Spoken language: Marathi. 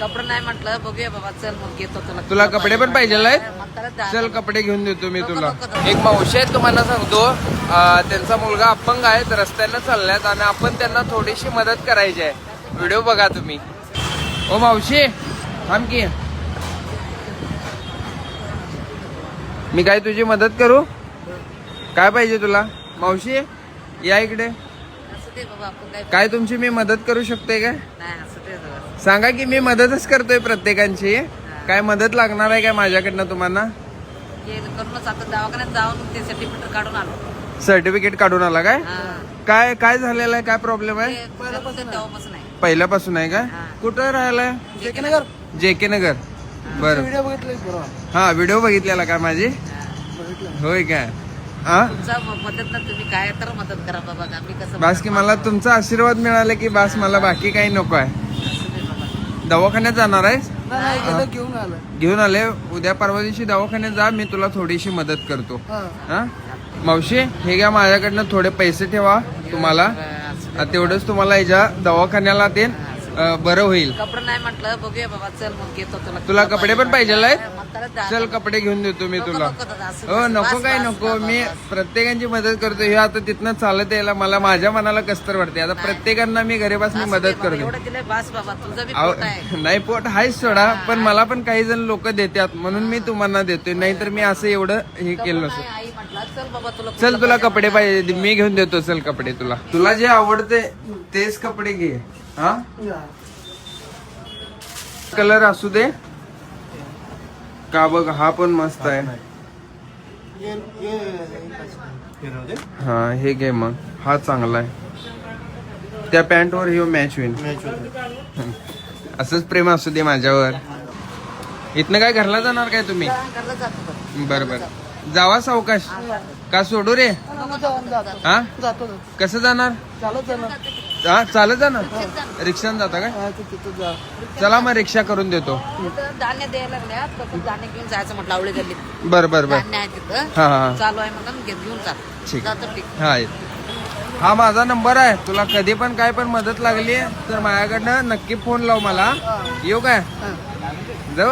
कपडे नाही म्हटलं, बघूया बाबा, चल मग घेतो तुला. तुला कपडे पण पाहिजे चल कपडे घेऊन देतो मी तुला. एक मावशी आहे तुम्हाला सांगतो, त्यांचा मुलगा अपंग आहे, तर रस्त्यानं चालल्यात आणि आपण त्यांना थोडीशी मदत करायची आहे. व्हिडिओ बघा तुम्ही. ओ मावशी थांब की, मी काय तुझी मदत करू? काय पाहिजे तुला मावशी? या इकडे. असं दे बाबा, आपण काय तुमची मी मदत करू शकते काय? नाही, असं दे जरा. सांगा की, मी मदतच करतोय प्रत्येकांची. काय मदत लागणार आहे काय माझ्याकडनं तुम्हाला? हे करूनच आता दवाखान्यात जाऊन ते सर्टिफिकेट काढून आलो. सर्टिफिकेट काढून आला काय? हा. काय काय झालेलं आहे? काय प्रॉब्लेम आहे? ते तेव्हापासून आहे. पहिल्यापासून आहे का? हा. कुठं राहिलाय? जेकेनगर. JK नगर. बरं. व्हिडिओ बघितलं हा, व्हिडिओ बघितलेला का माझी? होय काय? हा, तुमचा मदत ना, तुम्ही काय तर मदत करा बाबा, आम्ही कसं बास की मला तुमचा आशीर्वाद मिळाला की बास, मला बाकी काही नको आहे. असं दे बाबा. दवाखान्यात जाणार आहेस? नाही घेऊन आलं. घेऊन आले. उद्या परवा दिवशी दवाखान्यात जा, मी तुला थोडीशी मदत करतो. हा मावशी, हे घ्या, माझ्याकडनं थोडे पैसे ठेवा तुम्हाला. तेवढंच तुम्हाला याच्या दवाखान्याला ते बरं होईल. कपडे नाही म्हटलं, बघूया बाबा, चल मग घेतो तुला. तुला कपडे पण पाहिजे आहेत? म्हातारा जा. चल कपडे घेऊन देतो मी तुला. नको दादा, असं हो नसतं. नको बस, काय बस, नको, बाबा, मी बस. प्रत्येकांची मदत करतो. हे आता तिथनं चालत यायला मला माझ्या मनाला कसतर वाटते. आता प्रत्येकांना मी घरीपासून असं दे मदत बाबा, करतो. एवढं दिलंय बास बाबा, तुझं बी अहो, पोट आहे. नाही पोट आहेच सोडा, पण मला पण काही जण लोक देतात म्हणून मी तुम्हाला देतोय, नाहीतर मी असं एवढं हे केलं नसतं. नाही, आई म्हटलं, चल बाबा, तुला चल तुला कपडे पाहिजे, मी घेऊन देतो. चल कपडे तुला तुला जे आवडते तेच कपडे घे. हा, कलर असू दे का बघ, हा पण मस्त आहे. हा हे घे मग, हा चांगला आहे. त्या पॅन्ट वर हे मॅच होईल. असंच प्रेम असू दे माझ्यावर. इथनं काय घरला जाणार काय तुम्ही? घरला जातो. बरं बरं, जावा सावकाश. का सोडू रे? हा, जातो कसं जाणार? चालत जाणार. हा, चालत जाणार. रिक्षाने जाता काय? तिथं जा. चला मग रिक्षा करून देतो. तिथं धान्य द्यायला लागल्या, तसं धान्य घेऊन जायचं म्हटलं, आवळी गल्लीत बर बर बर. धान्य आहे तिथं. हा हा चालू आहे म्हणून घेऊन ठीक. जातो. ठीक. हा, हा माझा नंबर आहे. तुला कधी पण काय पण मदत लागली तर माझ्याकडनं नक्की फोन लाव मला. येऊ काय? जाऊ.